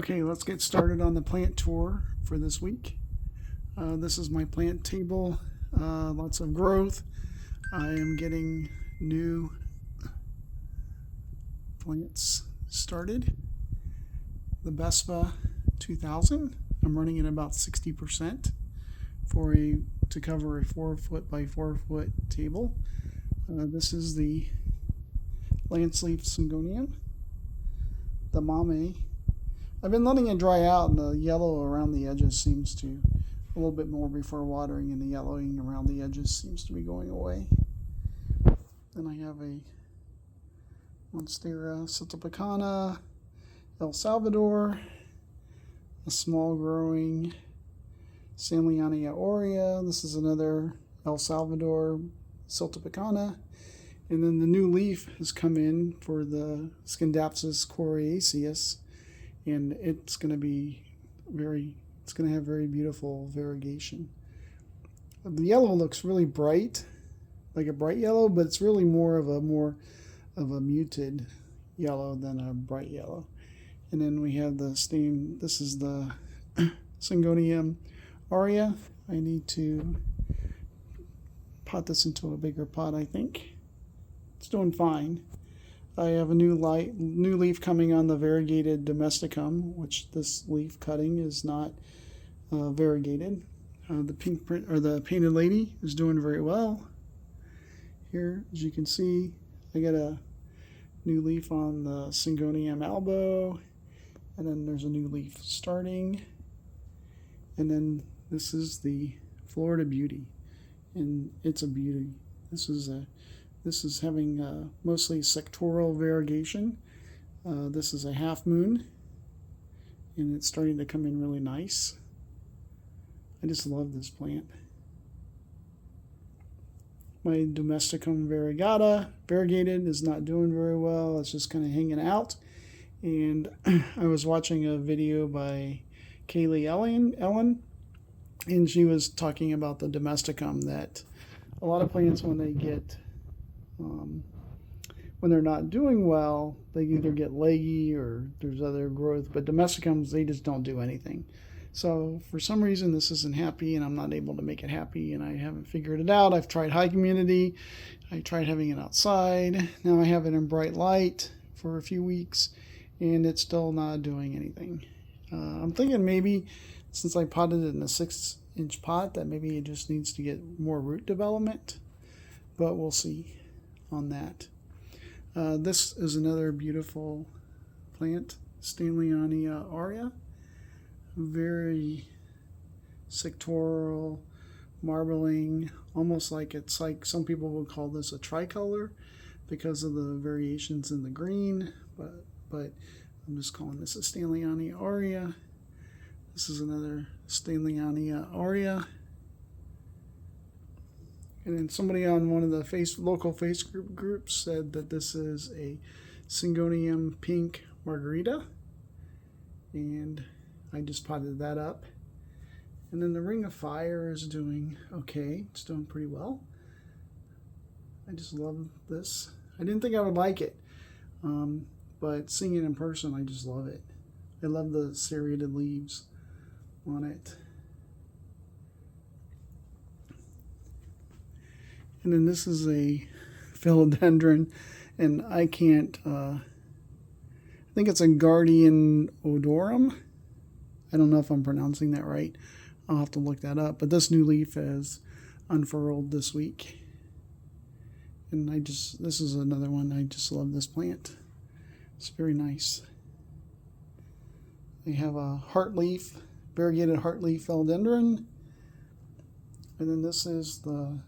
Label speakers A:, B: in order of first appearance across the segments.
A: Okay, let's get started on the plant tour for this week. This is my plant table, lots of growth. I am getting new plants started. The Vespa 2000, I'm running at about 60% to cover a 4-foot by 4-foot table. This is the lance leaf syngonium, the mame. I've been letting it dry out, and the yellow around the edges seems to, a little bit more before watering, and the yellowing around the edges seems to be going away. Then I have a Monstera Siltepecana, El Salvador, a small growing Stanleyiana aurea. This is another El Salvador Siltepecana. And then the new leaf has come in for the Scindapsus coriaceus, and it's going to have very beautiful variegation. The yellow looks really bright, like a bright yellow, but it's really more of a muted yellow than a bright yellow. And then we have the stem. This is the Syngonium aurea. I need to pot this into a bigger pot, I think. It's doing fine. I have a new leaf coming on the variegated domesticum, which this leaf cutting is not variegated. The pink print, or the painted lady, is doing very well. Here, as you can see, I got a new leaf on the Syngonium albo, and then there's a new leaf starting. And then this is the Florida Beauty, and it's a beauty. This is having mostly sectoral variegation. This is a half moon, and it's starting to come in really nice. I just love this plant. My Domesticum variegated is not doing very well. It's just kind of hanging out. And I was watching a video by Kaylee Ellen, and she was talking about the Domesticum, that a lot of plants, when they get when they're not doing well, they either get leggy or there's other growth, but domesticums, they just don't do anything. So for some reason this isn't happy, and I'm not able to make it happy, and I haven't figured it out. I've tried high community, I tried having it outside, now I have it in bright light for a few weeks, and it's still not doing anything. I'm thinking maybe, since I potted it in a 6-inch pot, that maybe it just needs to get more root development, but we'll see on that. This is another beautiful plant, Stanleyiana aurea. Very sectoral, marbling, almost like it's like some people would call this a tricolor because of the variations in the green, but I'm just calling this a Stanleyiana aurea. This is another Stanleyiana aurea. And then somebody on one of the local Facebook groups said that this is a Syngonium pink margarita, and I just potted that up. And then the Ring of Fire is doing okay. It's doing pretty well. I just love this. I didn't think I would like it, but seeing it in person, I just love it. I love the serrated leaves on it. And then this is a philodendron, and I think it's a Guardian odorum. I don't know if I'm pronouncing that right. I'll have to look that up. But this new leaf has unfurled this week. And this is another one. I just love this plant. It's very nice. They have a variegated heartleaf philodendron. And then this is the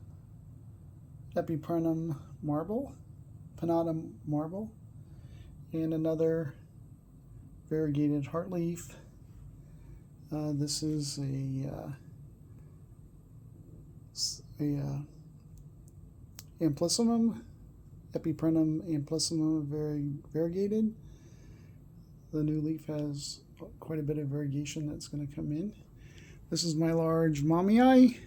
A: Epiprenum marble, Panatum marble, and another variegated heartleaf. This is a Amplissimum, Epiprenum amplissimum variegated. The new leaf has quite a bit of variegation that's going to come in. This is my large Mamii.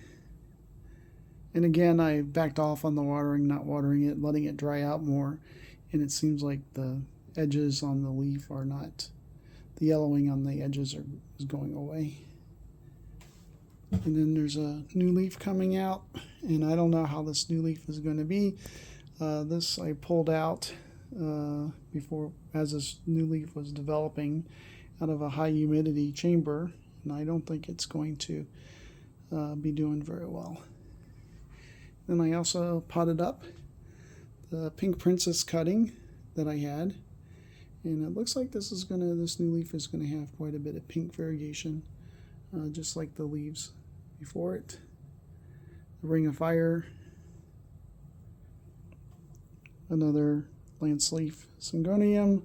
A: And again, I backed off on the watering, not watering it, letting it dry out more. And it seems like the edges on the leaf are not the yellowing on the edges is going away. And then there's a new leaf coming out, and I don't know how this new leaf is going to be. This I pulled out before, as this new leaf was developing, out of a high humidity chamber, and I don't think it's going to be doing very well. Then I also potted up the Pink Princess cutting that I had, and it looks like this new leaf is gonna have quite a bit of pink variegation, just like the leaves before it. The Ring of Fire, another lance leaf syngonium.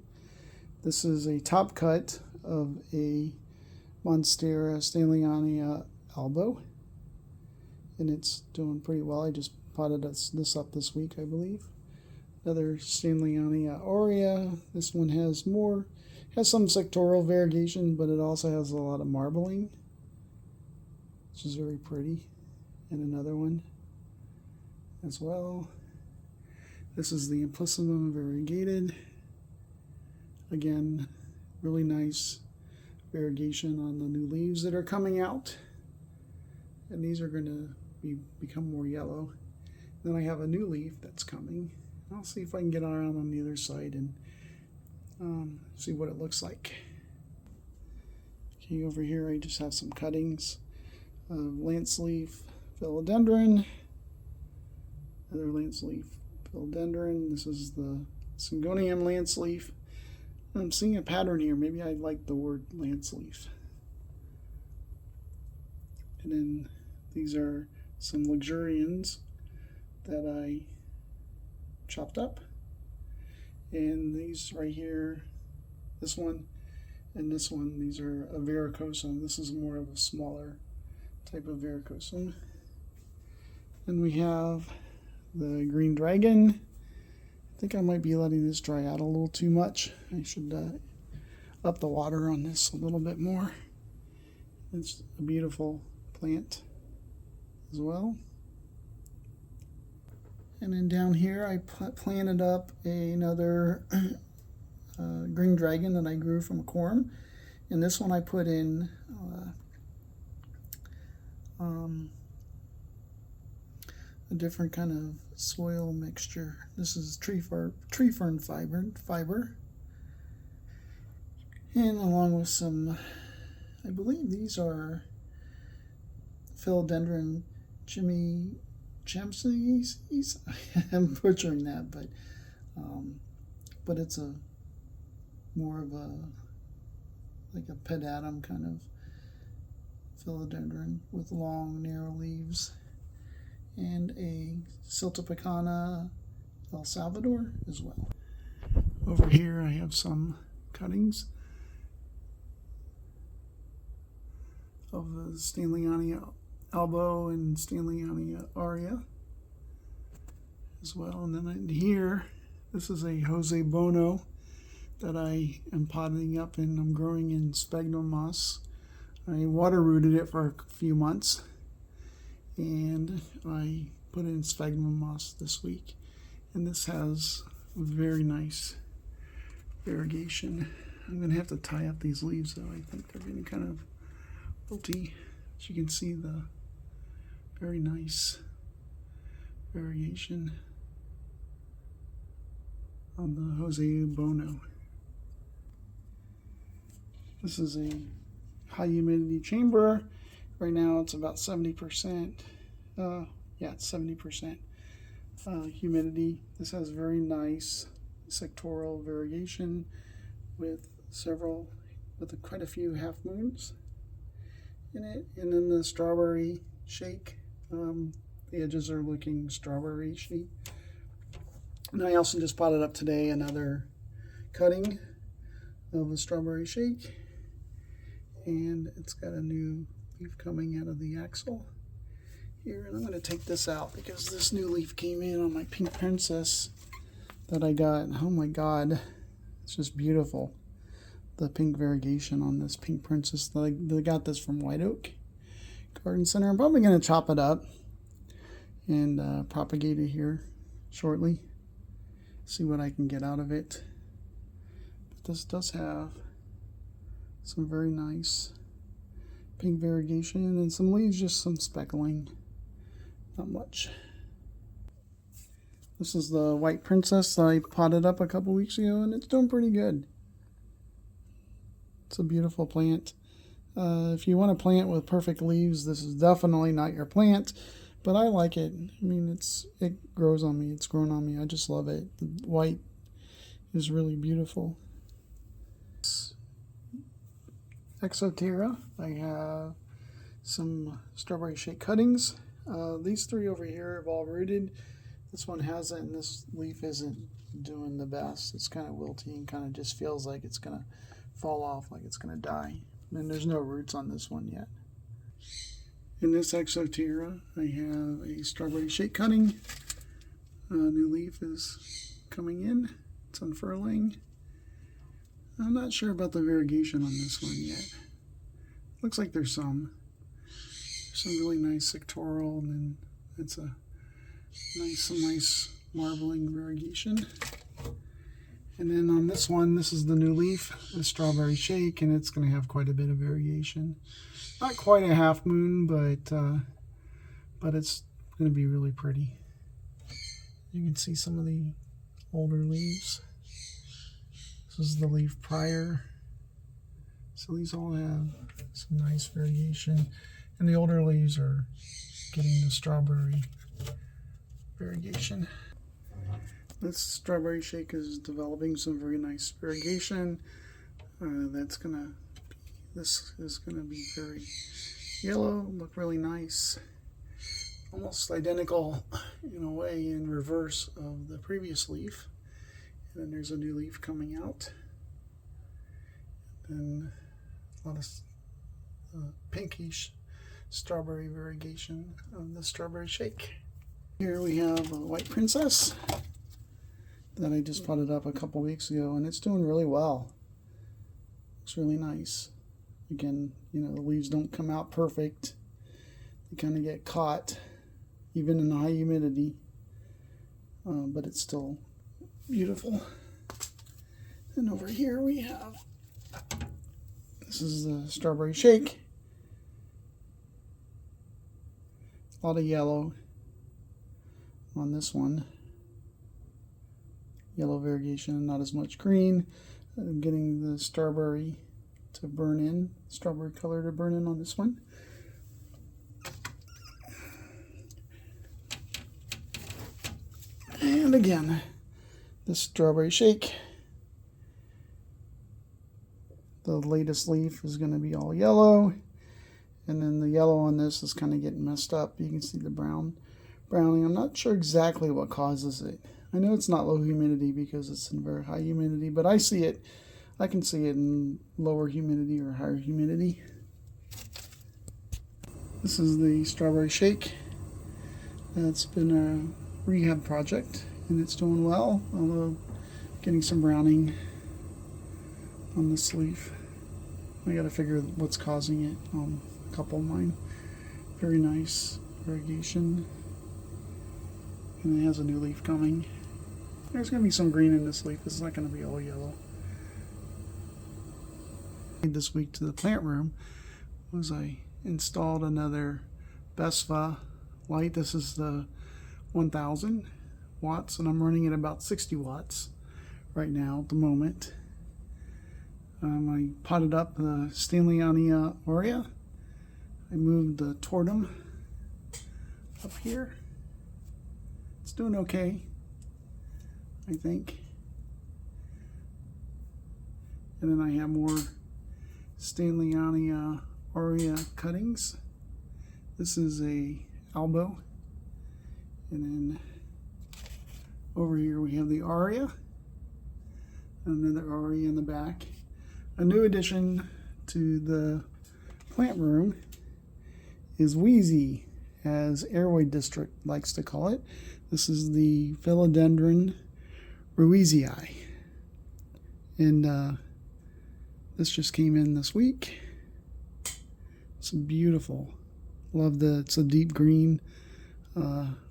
A: This is a top cut of a Monstera Stanleyania albo, and it's doing pretty well. I just potted this up this week, I believe. Another Stanleyania aurea. This one has some sectoral variegation, but it also has a lot of marbling, which is very pretty. And another one as well. This is the Implicimum variegated. Again, really nice variegation on the new leaves that are coming out. And these are going to become more yellow. Then I have a new leaf that's coming. I'll see if I can get around on the other side and see what it looks like. Okay, over here I just have some cuttings of lance leaf philodendron, another lance leaf philodendron. This is the syngonium lance leaf. I'm seeing a pattern here. Maybe I like the word lance leaf. And then these are some luxurians that I chopped up, and these right here, this one and this one, these are a varicosum. This is more of a smaller type of varicosum. And we have the green dragon. I think I might be letting this dry out a little too much. I should up the water on this a little bit more. It's a beautiful plant as well. And then down here I planted up another green dragon that I grew from a corm. And this one I put in a different kind of soil mixture. This is tree fern fiber. And along with some, I believe these are philodendron chimichamses. I'm butchering that, but it's a more of a like a pedatum kind of philodendron with long narrow leaves, and a Siltopecana El Salvador as well. Over here I have some cuttings of the Stanleyania albo and Stanleyania aurea as well. And then in here, this is a Jose Bono that I am potting up, and I'm growing in sphagnum moss. I water rooted it for a few months, and I put in sphagnum moss this week, and this has very nice variegation. I'm going to have to tie up these leaves though. I think they're getting kind of wilty. As you can see, the very nice variation on the Jose Bono. This is a high humidity chamber. Right now it's about 70%. It's 70% humidity. This has very nice sectoral variation with quite a few half moons in it. And then the strawberry shake. The edges are looking strawberry-y. And I also just potted up today another cutting of a strawberry shake, and it's got a new leaf coming out of the axle here. And I'm going to take this out because this new leaf came in on my Pink Princess that I got. Oh my god, it's just beautiful. The pink variegation on this Pink Princess. I got this from White Oak Garden Center. I'm probably going to chop it up and propagate it here shortly. See what I can get out of it. But this does have Some very nice pink variegation, and some leaves, just some speckling. Not much. This is the white princess that I potted up a couple weeks ago, and it's doing pretty good. It's a beautiful plant. If you want a plant with perfect leaves, this is definitely not your plant, but I like it. I mean, it grows on me. It's grown on me. I just love it. The white is really beautiful. Exoterra. I have some strawberry shake cuttings. These three over here have all rooted. This one hasn't, and this leaf isn't doing the best. It's kind of wilty and kind of just feels like it's going to fall off, like it's going to die. And there's no roots on this one yet. In this Exoterra, I have a strawberry shake cutting. New leaf is coming in. It's unfurling. I'm not sure about the variegation on this one yet. Looks like there's some really nice sectoral, and then it's a some nice marbling variegation. And then on this one, this is the new leaf, the strawberry shake, and it's going to have quite a bit of variation. Not quite a half moon, but it's going to be really pretty. You can see some of the older leaves. This is the leaf prior. So these all have some nice variation, and the older leaves are getting the strawberry variegation. This strawberry shake is developing some very nice variegation. This is gonna be very yellow, look really nice, almost identical in a way in reverse of the previous leaf. And then there's a new leaf coming out, and a lot of pinkish strawberry variegation of the strawberry shake. Here we have a white princess that I just potted up a couple weeks ago, and it's doing really well. It's really nice. Again, you know, the leaves don't come out perfect. They kind of get caught, even in high humidity, but it's still beautiful. And over here we have, this is the strawberry shake. A lot of yellow on this one. Yellow variegation, not as much green. I'm getting the strawberry to burn in, strawberry color to burn in on this one. And again, the strawberry shake. The latest leaf is going to be all yellow, and then the yellow on this is kind of getting messed up. You can see the browning. I'm not sure exactly what causes it. I know it's not low humidity because it's in very high humidity, but I can see it in lower humidity or higher humidity. This is the strawberry shake. It's been a rehab project, and it's doing well, although getting some browning on this leaf. I got to figure what's causing it on a couple of mine. Very nice variegation, and it has a new leaf coming. There's going to be some green in this leaf. It's not going to be all yellow. This week to the plant room was I installed another Besva light. This is the 1000 watts, and I'm running at about 60 watts right now at the moment. I potted up the Stanleyiana aurea. I moved the tortum up here. It's doing okay, I think. And then I have more Stanleyiana aurea cuttings. This is a elbow, and then over here we have the aurea, another aurea in the back. A new addition to the plant room is Wheezy, as Airway District likes to call it. This is the Philodendron ruizii, and this just came in this week. It's beautiful. It's a deep green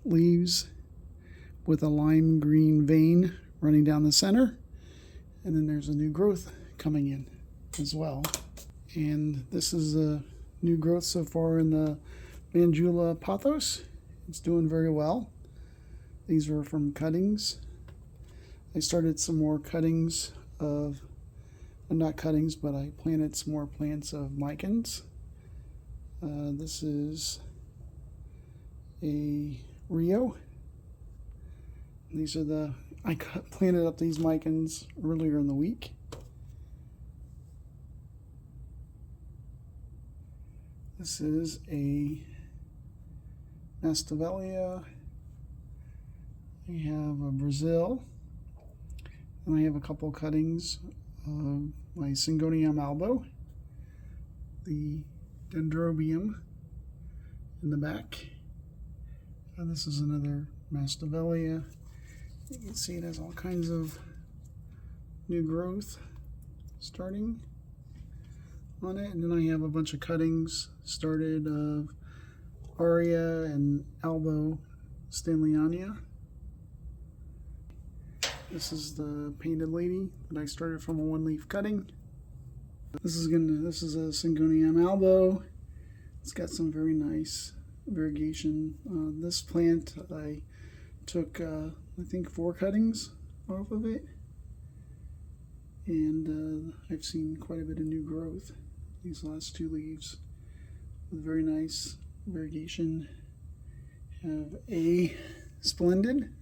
A: leaves with a lime green vein running down the center, and then there's a new growth coming in as well. And this is the new growth so far in the Mandula pothos. It's doing very well. These were from cuttings. I started some more cuttings of, well, not cuttings, but I planted some more plants of micans. This is a Rio. These are the, I planted up these micans earlier in the week. This is a Nastavelia. I have a Brazil. And I have a couple cuttings of my Syngonium albo. The Dendrobium in the back. And this is another Nastavelia. You can see it has all kinds of new growth starting on it. And then I have a bunch of cuttings started of Aria and Albo Stanleyania. This is the painted lady that I started from a one-leaf cutting. This is a Syngonium albo. It's got some very nice variegation. This plant I took I think 4 cuttings off of it, and I've seen quite a bit of new growth. These last 2 leaves with very nice variegation. Have a Splendid.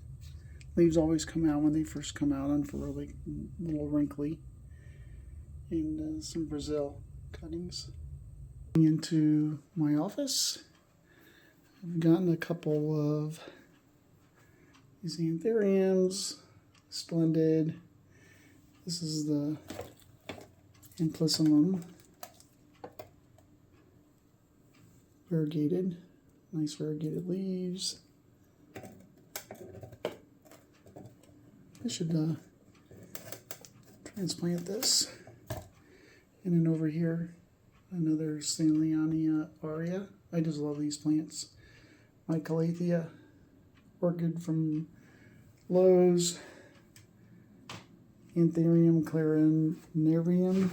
A: Leaves always come out when they first come out, unfurled, a little wrinkly. And some Brazil cuttings. Into my office, I've gotten a couple of these anthuriums, Splendid. This is the Amplyssimum, variegated, nice variegated leaves. I should transplant this. And then over here, another Stanleyania Aria. I just love these plants. My Calathea orchid from Lowe's. Anthurium clarinarium.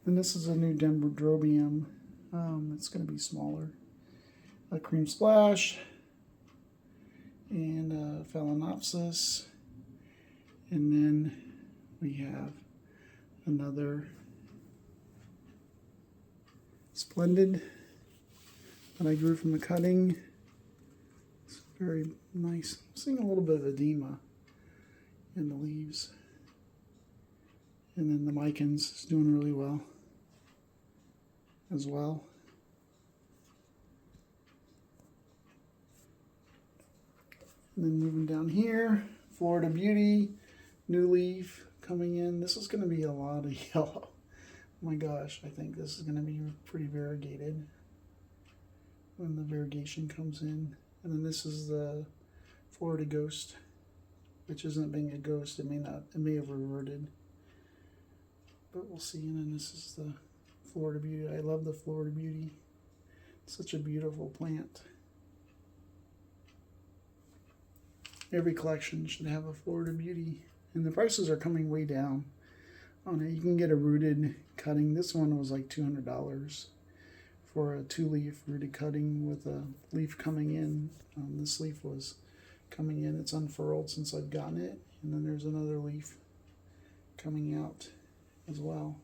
A: And this is a new Dendrobium. It's going to be smaller. A Cream Splash. And Phalaenopsis. And then we have another Splendid that I grew from the cutting. It's very nice. I'm seeing a little bit of edema in the leaves. And then the Micans is doing really well as well. And then moving down here, Florida Beauty, new leaf coming in. This is going to be a lot of yellow. Oh my gosh, I think this is going to be pretty variegated when the variegation comes in. And then this is the Florida Ghost, which isn't being a ghost. It may have reverted, but we'll see. And then this is the Florida Beauty. I love the Florida Beauty. It's such a beautiful plant. Every collection should have a Florida Beauty. And the prices are coming way down on it. You can get a rooted cutting. This one was like $200 for a 2-leaf rooted cutting with a leaf coming in. This leaf was coming in. It's unfurled since I've gotten it. And then there's another leaf coming out as well.